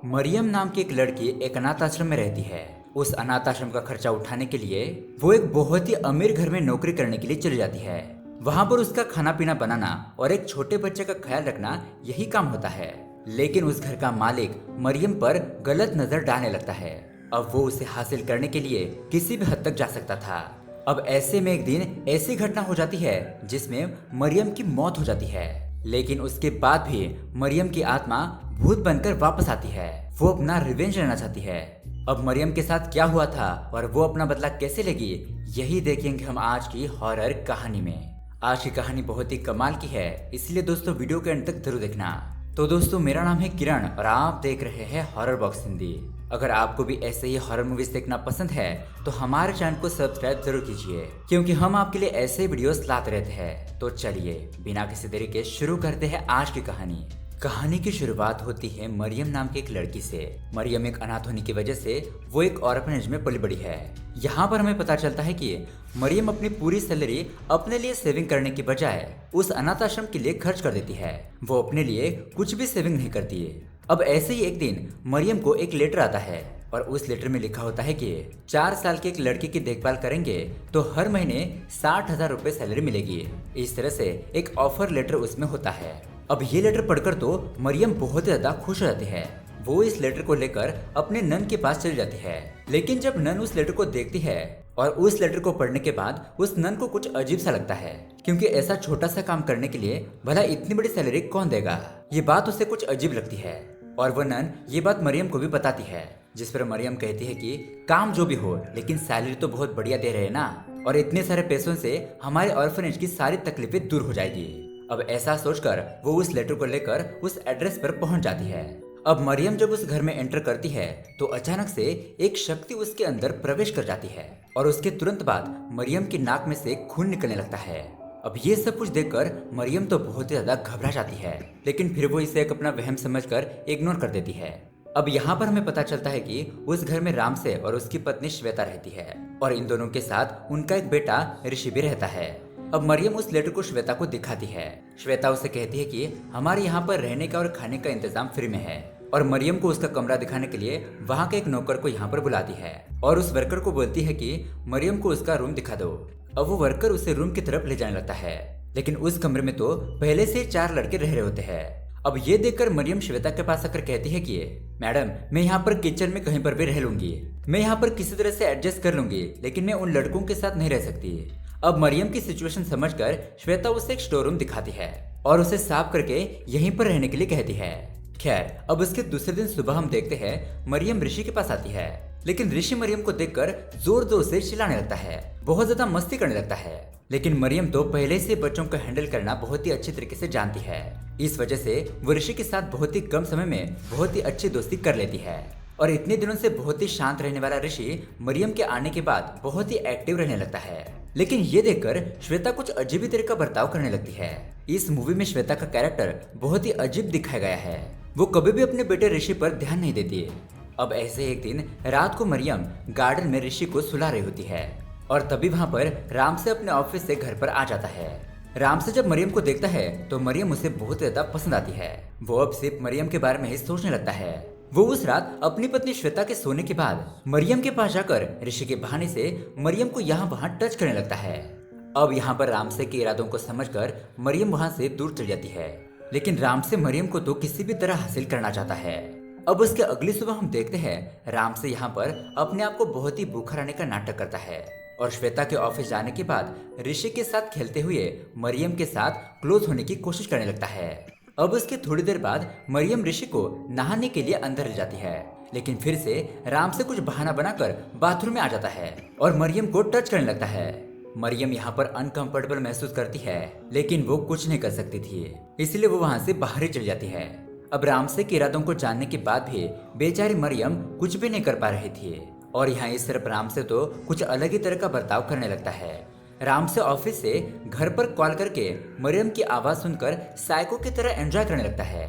मरियम नाम की एक लड़की एक अनाथ आश्रम में रहती है। उस अनाथ आश्रम का खर्चा उठाने के लिए वो एक बहुत ही अमीर घर में नौकरी करने के लिए चली जाती है। वहाँ पर उसका खाना पीना बनाना और एक छोटे बच्चे का ख्याल रखना यही काम होता है। लेकिन उस घर का मालिक मरियम पर गलत नजर डालने लगता है। अब वो उसे हासिल करने के लिए किसी भी हद तक जा सकता था। अब ऐसे में एक दिन ऐसी घटना हो जाती है जिसमें मरियम की मौत हो जाती है। लेकिन उसके बाद भी मरियम की आत्मा भूत बनकर वापस आती है। वो अपना रिवेंज लेना चाहती है। अब मरियम के साथ क्या हुआ था और वो अपना बदला कैसे लेगी, यही देखेंगे हम आज की हॉरर कहानी में। आज की कहानी बहुत ही कमाल की है, इसलिए दोस्तों वीडियो के अंत तक जरूर देखना। तो दोस्तों मेरा नाम है किरण और आप देख रहे हैं हॉरर बॉक्स हिंदी। अगर आपको भी ऐसे ही हॉरर मूवीज देखना पसंद है तो हमारे चैनल को सब्सक्राइब जरूर कीजिए, क्योंकि हम आपके लिए ऐसे वीडियोस लाते रहते हैं। तो चलिए बिना किसी देरी के शुरू करते हैं आज की कहानी। कहानी की शुरुआत होती है मरियम नाम की एक लड़की से। मरियम एक अनाथ होने की वजह से वो एक ऑर्फनेज में पली बड़ी है। यहाँ पर हमें पता चलता है कि मरियम अपनी पूरी सैलरी अपने लिए सेविंग करने की बजाय उस अनाथ आश्रम के लिए खर्च कर देती है। वो अपने लिए कुछ भी सेविंग नहीं करती है। अब ऐसे ही एक दिन मरियम को एक लेटर आता है और उस लेटर में लिखा होता है कि 4 साल के एक लड़की की देखभाल करेंगे तो हर महीने 60,000 रुपए सैलरी मिलेगी। इस तरह से एक ऑफर लेटर उसमें होता है। अब ये लेटर पढ़कर तो मरियम बहुत ज्यादा खुश हो जाती है। वो इस लेटर को लेकर अपने नन के पास चली जाती है। लेकिन जब नन उस लेटर को देखती है और उस लेटर को पढ़ने के बाद उस नन को कुछ अजीब सा लगता है, क्योंकि ऐसा छोटा सा काम करने के लिए भला इतनी बड़ी सैलरी कौन देगा। ये बात उसे कुछ अजीब लगती है और वह नन ये बात मरियम को भी बताती है, जिस पर मरियम कहती है कि काम जो भी हो लेकिन सैलरी तो बहुत बढ़िया दे रहे हैं ना, और इतने सारे पैसों से हमारे ऑर्फनेज की सारी तकलीफें दूर हो जाएगी। अब ऐसा सोचकर वो उस लेटर को लेकर उस एड्रेस पर पहुंच जाती है। अब मरियम जब उस घर में एंटर करती है तो अचानक से एक शक्ति उसके अंदर प्रवेश कर जाती है और उसके तुरंत बाद मरियम की नाक में से खून निकलने लगता है। अब ये सब कुछ देखकर मरियम तो बहुत ही ज्यादा घबरा जाती है, लेकिन फिर वो इसे एक अपना वहम समझकर इग्नोर कर देती है। अब यहाँ पर हमें पता चलता है कि उस घर में राम से और उसकी पत्नी श्वेता रहती है और इन दोनों के साथ उनका एक बेटा ऋषि भी रहता है। अब मरियम उस लेटर को श्वेता को दिखाती है। श्वेता उसे कहती है कि हमारे यहाँ पर रहने का और खाने का इंतजाम फ्री में है, और मरियम को उसका कमरा दिखाने के लिए वहाँ के एक नौकर को यहाँ पर बुलाती है और उस वर्कर को बोलती है कि मरियम को उसका रूम दिखा दो। अब वो वर्कर उसे रूम की तरफ ले जाने लगता है, लेकिन उस कमरे में तो पहले से 4 लड़के रह रहे होते हैं। अब ये देखकर मरियम श्वेता के पास आकर कहती है कि मैडम, मैं यहाँ पर किचन में कहीं पर भी रह लूंगी, मैं यहाँ पर किसी तरह से एडजस्ट कर लूंगी, लेकिन मैं उन लड़कों के साथ नहीं रह सकती। अब मरियम की सिचुएशन समझकर श्वेता उसे एक स्टोर रूम दिखाती है और उसे साफ करके यहीं पर रहने के लिए कहती है। खैर, अब उसके दूसरे दिन सुबह हम देखते हैं मरियम ऋषि के पास आती है, लेकिन ऋषि मरियम को देखकर जोर जोर से चिल्लाने लगता है, बहुत ज्यादा मस्ती करने लगता है। लेकिन मरियम तो पहले से बच्चों को हैंडल करना बहुत ही अच्छी तरीके से जानती है। इस वजह से वो ऋषि के साथ बहुत ही कम समय में बहुत ही अच्छी दोस्ती कर लेती है। और इतने दिनों से बहुत ही शांत रहने वाला ऋषि मरियम के आने के बाद बहुत ही एक्टिव रहने लगता है। लेकिन ये देखकर श्वेता कुछ अजीब ही तरह का बर्ताव करने लगती है। इस मूवी में श्वेता का कैरेक्टर बहुत ही अजीब दिखाया गया है। वो कभी भी अपने बेटे ऋषि पर ध्यान नहीं देती। अब ऐसे एक दिन रात को मरियम गार्डन में ऋषि को सुला रही होती है और तभी वहाँ पर राम से अपने ऑफिस से घर पर आ जाता है। राम से जब मरियम को देखता है तो मरियम उसे बहुत ज्यादा पसंद आती है। वो अब सिर्फ मरियम के बारे में ही सोचने लगता है। वो उस रात अपनी पत्नी श्वेता के सोने के बाद मरियम के पास जाकर ऋषि के बहाने से मरियम को यहाँ वहाँ टच करने लगता है। अब यहाँ पर रामसे के इरादों को समझकर मरियम वहाँ से दूर चली जाती है, लेकिन राम से मरियम को तो किसी भी तरह हासिल करना चाहता है। अब उसके अगली सुबह हम देखते हैं राम से यहाँ पर अपने आप को बहुत ही भूखा रहने का नाटक करता है और श्वेता के ऑफिस जाने के बाद ऋषि के साथ खेलते हुए मरियम के साथ क्लोज होने की कोशिश करने लगता है। अब उसके थोड़ी देर बाद मरियम ऋषि को नहाने के लिए अंदर ले जाती है, लेकिन फिर से राम से कुछ बहाना बनाकर बाथरूम में आ जाता है और मरियम को टच करने लगता है। मरियम यहाँ पर अनकंफर्टेबल महसूस करती है, लेकिन वो कुछ नहीं कर सकती थी, इसलिए वो वहाँ से बाहर ही चली जाती है। अब राम से के इरादों को जानने के बाद भी बेचारी मरियम कुछ भी नहीं कर पा रही थी और यहाँ इस तरफ राम से तो कुछ अलग ही तरह का बर्ताव करने लगता है। राम से ऑफिस से घर पर कॉल करके मरियम की आवाज सुनकर साइको की तरह एंजॉय करने लगता है।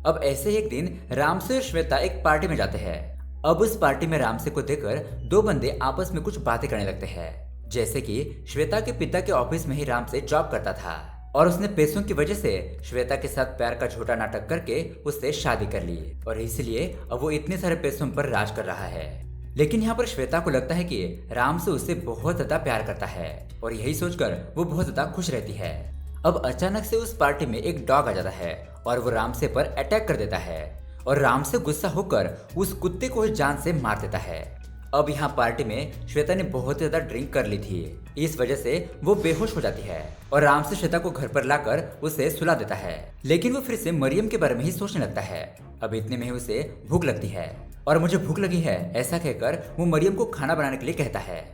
अब ऐसे ही एक दिन राम से और श्वेता एक पार्टी में जाते हैं। अब उस पार्टी में राम से को देखकर 2 बंदे आपस में कुछ बातें करने लगते हैं, जैसे कि श्वेता के पिता के ऑफिस में ही राम से जॉब करता था। और उसने पैसों की वजह से श्वेता के साथ प्यार का झूठा नाटक करके उससे शादी कर ली और इसलिए अब वो इतने सारे पैसों पर राज कर रहा है। लेकिन यहाँ पर श्वेता को लगता है कि राम से उससे बहुत ज्यादा प्यार करता है और यही सोचकर वो बहुत ज्यादा खुश रहती है। अब अचानक से उस पार्टी में एक डॉग आ जाता है और वो रामसे पर अटैक कर देता है और राम से गुस्सा होकर उस कुत्ते को जान से मार देता है। अब यहाँ पार्टी में श्वेता ने बहुत ज्यादा ड्रिंक कर ली थी, इस वजह से वो बेहोश हो जाती है और राम से श्वेता को घर पर लाकर उसे सुला देता है। लेकिन वो फिर से मरियम के बारे में ही सोचने लगता है। अब इतने में ही उसे भूख लगती है और मुझे भूख लगी है ऐसा कहकर वो मरियम को खाना बनाने के लिए कहता है।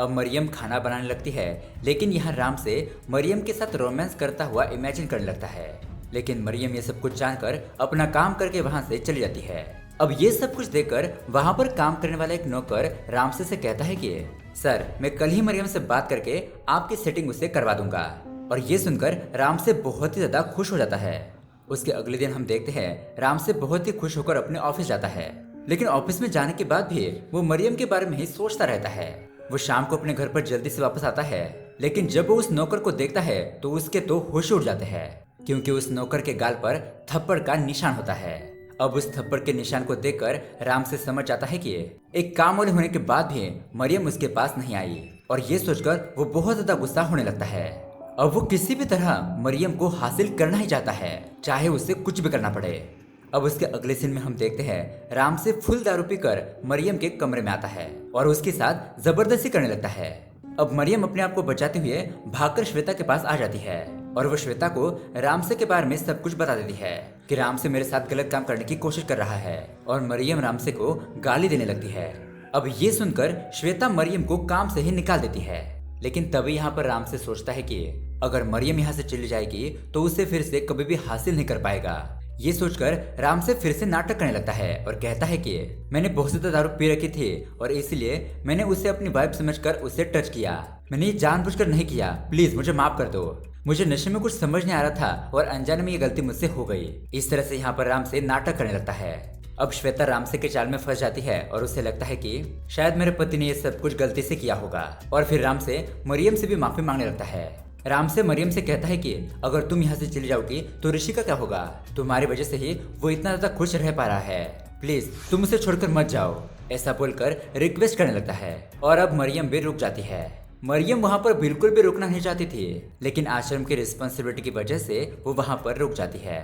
अब मरियम खाना बनाने लगती है, लेकिन यहाँ राम से मरियम के साथ रोमांस करता हुआ इमेजिन करने लगता है। लेकिन मरियम ये सब कुछ जानकर अपना काम करके वहाँ से चली जाती है। अब ये सब कुछ देखकर वहाँ पर काम करने वाला एक नौकर रामसे से कहता है कि सर, मैं कल ही मरियम से बात करके आपकी सेटिंग उससे करवा दूंगा। और ये सुनकर राम से बहुत ही ज्यादा खुश हो जाता है। उसके अगले दिन हम देखते हैं राम से बहुत ही खुश होकर अपने ऑफिस जाता है, लेकिन ऑफिस में जाने के बाद भी वो मरियम के बारे में ही सोचता रहता है। वो शाम को अपने घर पर जल्दी से वापस आता है, लेकिन जब वो उस नौकर को देखता है तो उसके तो होश उड़ जाते हैं, क्योंकि उस नौकर के गाल पर थप्पड़ का निशान होता है। अब उस थप्पड़ के निशान को देखकर राम से समझ आता है कि एक काम वाले होने के बाद भी मरियम उसके पास नहीं आई और ये सोचकर वो बहुत ज्यादा गुस्सा होने लगता है। अब वो किसी भी तरह मरियम को हासिल करना ही चाहता है, चाहे उससे कुछ भी करना पड़े। अब उसके अगले सीन में हम देखते हैं राम से फुल दारू पीकर मरियम के कमरे में आता है और उसके साथ जबरदस्ती करने लगता है। अब मरियम अपने आप को बचाते हुए भागकर श्वेता के पास आ जाती है और वो श्वेता को रामसे के बारे में सब कुछ बता देती है कि राम से मेरे साथ गलत काम करने की कोशिश कर रहा है और मरियम रामसे को गाली देने लगती है। अब ये सुनकर श्वेता मरियम को काम से ही निकाल देती है, लेकिन तभी यहाँ पर रामसे सोचता है कि अगर मरियम यहाँ से चली जाएगी तो उसे फिर से कभी भी हासिल नहीं कर पाएगा। ये सोचकर राम से फिर से नाटक करने लगता है और कहता है कि मैंने बहुत ज्यादा दारू पी रखी थी और इसलिए मैंने उसे अपनी वाइफ समझकर उसे टच किया। मैंने ये जानबूझकर नहीं किया, प्लीज मुझे माफ कर दो। मुझे नशे में कुछ समझ नहीं आ रहा था और अनजाने में ये गलती मुझसे हो गई। इस तरह से यहाँ पर राम से नाटक करने लगता है। अब श्वेता रामसे के चाल में फंस जाती है और उसे लगता है कि शायद मेरे पति ने ये सब कुछ गलती से किया होगा और फिर राम से मरियम से भी माफी मांगने लगता है। राम से मरियम से कहता है कि अगर तुम यहाँ से चली जाओगी तो ऋषि का क्या होगा? तुम्हारी वजह से ही वो इतना ज्यादा खुश रह पा रहा है, प्लीज तुम उसे छोड़कर मत जाओ। ऐसा बोलकर रिक्वेस्ट करने लगता है और अब मरियम भी रुक जाती है। मरियम वहाँ पर बिल्कुल भी रुकना नहीं चाहती थी, लेकिन आश्रम की रिस्पॉन्सिबिलिटी की वजह से वो वहाँ पर रुक जाती है।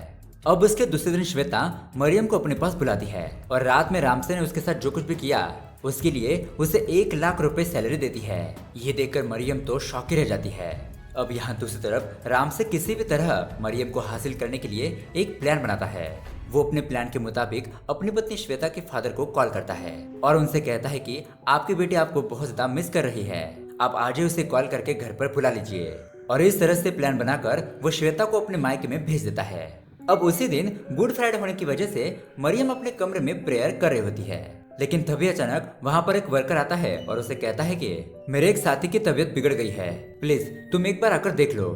अब उसके दूसरे दिन श्वेता मरियम को अपने पास बुलाती है और रात में रामसे ने उसके साथ जो कुछ भी किया उसके लिए उसे 1 लाख रुपए सैलरी देती है। ये देखकर मरियम तो शॉकी रह जाती है। अब यहाँ दूसरी तरफ राम से किसी भी तरह मरियम को हासिल करने के लिए एक प्लान बनाता है। वो अपने प्लान के मुताबिक अपनी पत्नी श्वेता के फादर को कॉल करता है और उनसे कहता है कि आपकी बेटी आपको बहुत ज्यादा मिस कर रही है, आप आज ही उसे कॉल करके घर पर बुला लीजिए। और इस तरह से प्लान बनाकर वो श्वेता को अपने मायके में भेज देता है। अब उसी दिन गुड फ्राइडे होने की वजह से मरियम अपने कमरे में प्रेयर कर रही होती है, लेकिन तभी अचानक वहाँ पर एक वर्कर आता है और उसे कहता है कि मेरे एक साथी की तबीयत बिगड़ गई है, प्लीज तुम एक बार आकर देख लो।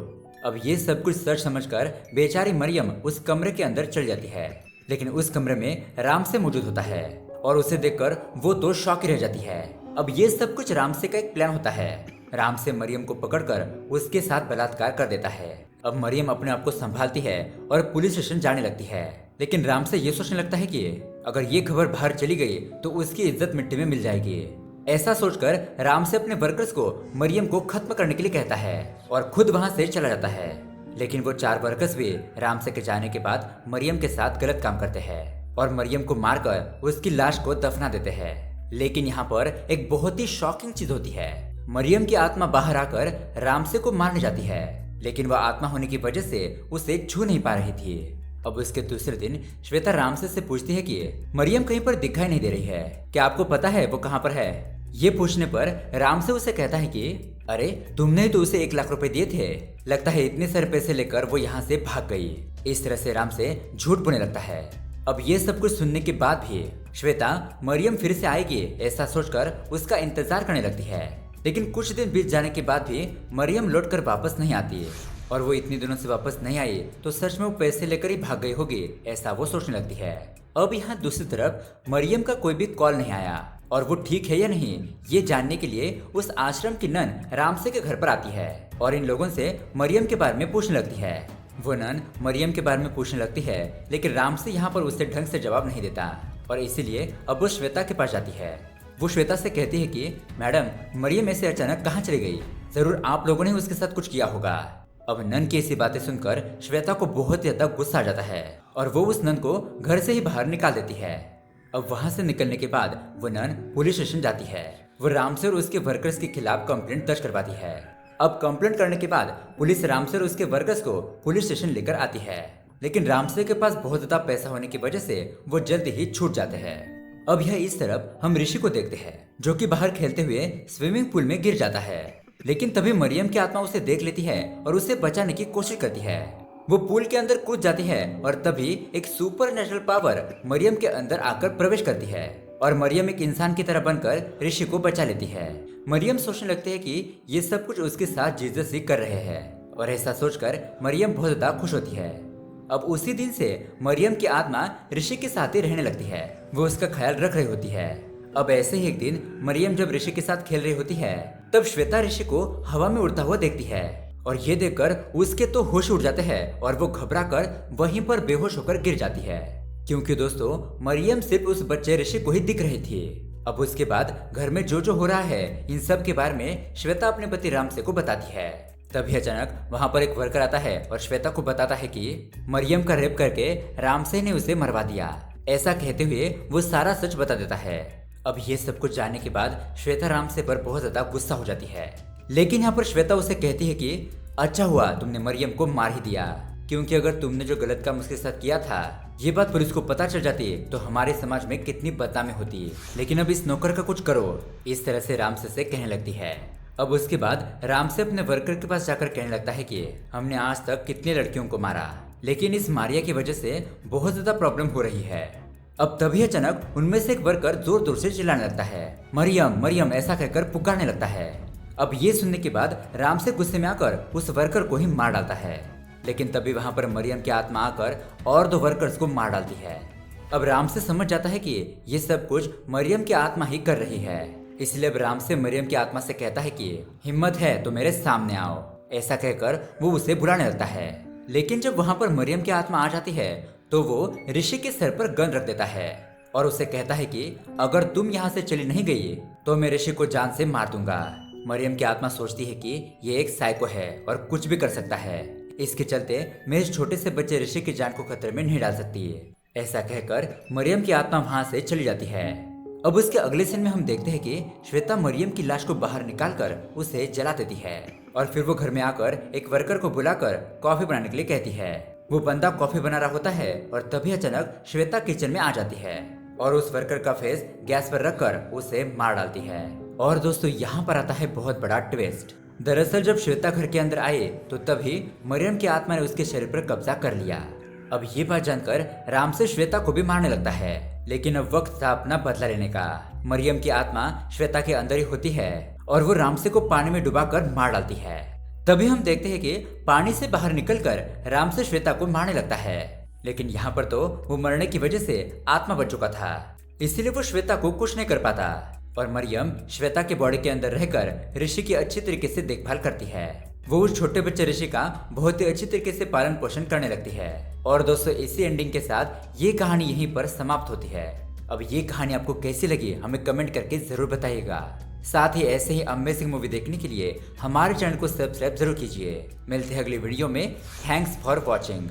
अब ये सब कुछ सच समझकर बेचारी मरियम उस कमरे के अंदर चल जाती है, लेकिन उस कमरे में राम से मौजूद होता है और उसे देखकर वो तो शॉक रह जाती है। अब ये सब कुछ राम से का एक प्लान होता है। राम से मरियम को पकड़कर उसके साथ बलात्कार कर देता है। अब मरियम अपने आप को संभालती है और पुलिस स्टेशन जाने लगती है, लेकिन राम से ये सोचने लगता है कि अगर ये खबर बाहर चली गई तो उसकी इज्जत मिट्टी में मिल जाएगी। ऐसा सोचकर राम से अपने वर्कर्स को मरियम को खत्म करने के लिए कहता है और खुद वहां से चला जाता है। लेकिन वो 4 वर्कर्स भी राम से के जाने के बाद मरियम के साथ गलत काम करते हैं और मरियम को मारकर उसकी लाश को दफना देते हैं। लेकिन यहाँ पर एक बहुत ही शॉकिंग चीज होती है। मरियम की आत्मा बाहर आकर रामसे को मारने जाती है, लेकिन वह आत्मा होने की वजह से उसे छू नहीं पा रही थी। अब उसके दूसरे दिन श्वेता रामसे से पूछती है कि मरियम कहीं पर दिखाई नहीं दे रही है, क्या आपको पता है वो कहाँ पर है? ये पूछने पर रामसे उसे कहता है कि अरे तुमने तो उसे 1 लाख रुपए दिए थे, लगता है इतने सारे पैसे लेकर वो यहाँ से भाग गई। इस तरह से रामसे झूठ बोलने लगता है। अब ये सब कुछ सुनने के बाद भी श्वेता मरियम फिर से आएगी ऐसा सोचकर उसका इंतजार करने लगती है, लेकिन कुछ दिन बीत जाने के बाद भी मरियम लौटकर वापस नहीं आती और वो इतने दिनों से वापस नहीं आई तो सच में वो पैसे लेकर ही भाग गई होगी ऐसा वो सोचने लगती है। अब यहाँ दूसरी तरफ मरियम का कोई भी कॉल नहीं आया और वो ठीक है या नहीं ये जानने के लिए उस आश्रम की नन रामसे के घर पर आती है। और इन लोगों से मरियम के बारे में पूछने लगती है। वो नन मरियम के बारे में पूछने लगती है, लेकिन राम से यहाँ पर उससे ढंग से जवाब नहीं देता और इसीलिए अब वो श्वेता के पास जाती है। वो श्वेता से कहती है कि मैडम, मरियम ऐसे अचानक कहाँ चली गई? जरूर आप लोगों ने उसके साथ कुछ किया होगा। अब नन की ऐसी बातें सुनकर श्वेता को बहुत ही ज्यादा गुस्सा आ जाता है और वो उस नन को घर से ही बाहर निकाल देती है। अब वहां से निकलने के बाद वो नन पुलिस स्टेशन जाती है। वो राम से और उसके वर्कर्स के खिलाफ कंप्लेंट दर्ज करवाती है। अब कंप्लेंट करने के बाद पुलिस राम से और उसके वर्कर्स को पुलिस स्टेशन लेकर आती है, लेकिन रामसे के पास बहुत ज्यादा पैसा होने की वजह से वो जल्दी ही छूट जाते हैं। अब यह इस तरफ हम ऋषि को देखते हैं, जो कि बाहर खेलते हुए स्विमिंग पूल में गिर जाता है, लेकिन तभी मरियम की आत्मा उसे देख लेती है और उसे बचाने की कोशिश करती है। वो पूल के अंदर कूद जाती है और तभी एक सुपर नेचुरल पावर मरियम के अंदर आकर प्रवेश करती है और मरियम एक इंसान की तरह बनकर ऋषि को बचा लेती है। मरियम सोचने लगती है कि ये सब कुछ उसके साथ जीसस ही कर रहे हैं और ऐसा सोचकर मरियम बहुत ज्यादा खुश होती है। अब उसी दिन से मरियम की आत्मा ऋषि के साथ ही रहने लगती है। वो उसका ख्याल रख रही होती है। अब ऐसे ही एक दिन मरियम जब ऋषि के साथ खेल रही होती है, तब श्वेता ऋषि को हवा में उड़ता हुआ देखती है और ये देखकर उसके तो होश उड़ जाते हैं और वो घबराकर वहीं पर बेहोश होकर गिर जाती है, क्योंकि दोस्तों मरियम सिर्फ उस बच्चे ऋषि को ही दिख रही थी। अब उसके बाद घर में जो हो रहा है इन सब के बारे में श्वेता अपने पति रामसे को बताती है। तभी अचानक वहां पर एक वर्कर आता है और श्वेता को बताता है कि मरियम का रेप करके रामसे ने उसे मरवा दिया। ऐसा कहते हुए वो सारा सच बता देता है। अब ये सब कुछ जानने के बाद श्वेता रामसे पर बहुत ज्यादा गुस्सा हो जाती है, लेकिन यहाँ पर श्वेता उसे कहती है कि अच्छा हुआ तुमने मरियम को मार ही दिया, क्योंकि अगर तुमने जो गलत काम उसके साथ किया था ये बात पुलिस को पता चल जाती तो हमारे समाज में कितनी बदनामी होती। लेकिन अब इस नौकर का कुछ करो, इस तरह से रामसे से कहने लगती है। अब उसके बाद रामसे अपने वर्कर के पास जाकर कहने लगता है कि हमने आज तक कितने लड़कियों को मारा, लेकिन इस मारिया की वजह से बहुत ज्यादा प्रॉब्लम हो रही है। अब तभी अचानक उनमें से एक वर्कर जोर जोर से चिल्लाने लगता है, मरियम मरियम ऐसा कहकर पुकारने लगता है। अब ये सुनने के बाद राम से गुस्से में आकर उस वर्कर को ही मार डालता है, लेकिन तभी वहां पर मरियम की आत्मा आकर और 2 वर्कर्स को मार डालती है। अब राम से समझ जाता है कि ये सब कुछ मरियम की आत्मा ही कर रही है, इसलिए अब राम से मरियम की आत्मा से कहता है कि हिम्मत है तो मेरे सामने आओ। ऐसा कहकर वो उसे बुलाने लगता है, लेकिन जब वहां पर मरियम की आत्मा आ जाती है तो वो ऋषि के सर पर गन रख देता है और उसे कहता है कि अगर तुम यहाँ से चली नहीं गई तो मैं ऋषि को जान से मार दूंगा। मरियम की आत्मा सोचती है कि ये एक साइको है और कुछ भी कर सकता है, इसके चलते मैं इस छोटे से बच्चे ऋषि की जान को खतरे में नहीं डाल सकती। ऐसा कहकर मरियम की आत्मा वहां से चली जाती है। अब उसके अगले सीन में हम देखते हैं कि श्वेता मरियम की लाश को बाहर निकालकर उसे जला देती है और फिर वो घर में आकर एक वर्कर को बुलाकर कॉफी बनाने के लिए कहती है। वो बंदा कॉफी बना रहा होता है और तभी अचानक श्वेता किचन में आ जाती है और उस वर्कर का फेस गैस पर रखकर उसे मार डालती है। और दोस्तों यहाँ पर आता है बहुत बड़ा ट्विस्ट। दरअसल जब श्वेता घर के अंदर आए तो तभी मरियम की आत्मा ने उसके शरीर पर कब्जा कर लिया। अब ये बात जानकर राम से श्वेता को भी मारने लगता है, लेकिन अब वक्त था अपना बदला लेने का। मरियम की आत्मा श्वेता के अंदर ही होती है और वो रामसे को पानी में डुबाकर मार डालती है। तभी हम देखते हैं कि पानी से बाहर निकलकर रामसे श्वेता को मारने लगता है, लेकिन यहाँ पर तो वो मरने की वजह से आत्मा बच चुका था, इसीलिए वो श्वेता को कुछ नहीं कर पाता और मरियम श्वेता के बॉडी के अंदर रहकर ऋषि की अच्छी तरीके से देखभाल करती है। वो उस छोटे बच्चे ऋषि का बहुत ही अच्छी तरीके से पालन पोषण करने लगती है। और दोस्तों इसी एंडिंग के साथ ये कहानी यहीं पर समाप्त होती है। अब ये कहानी आपको कैसी लगी हमें कमेंट करके जरूर बताइएगा। साथ ही ऐसे ही अमेजिंग मूवी देखने के लिए हमारे चैनल को सब्सक्राइब जरूर कीजिए। मिलते हैं अगली वीडियो में। Thanks for watching.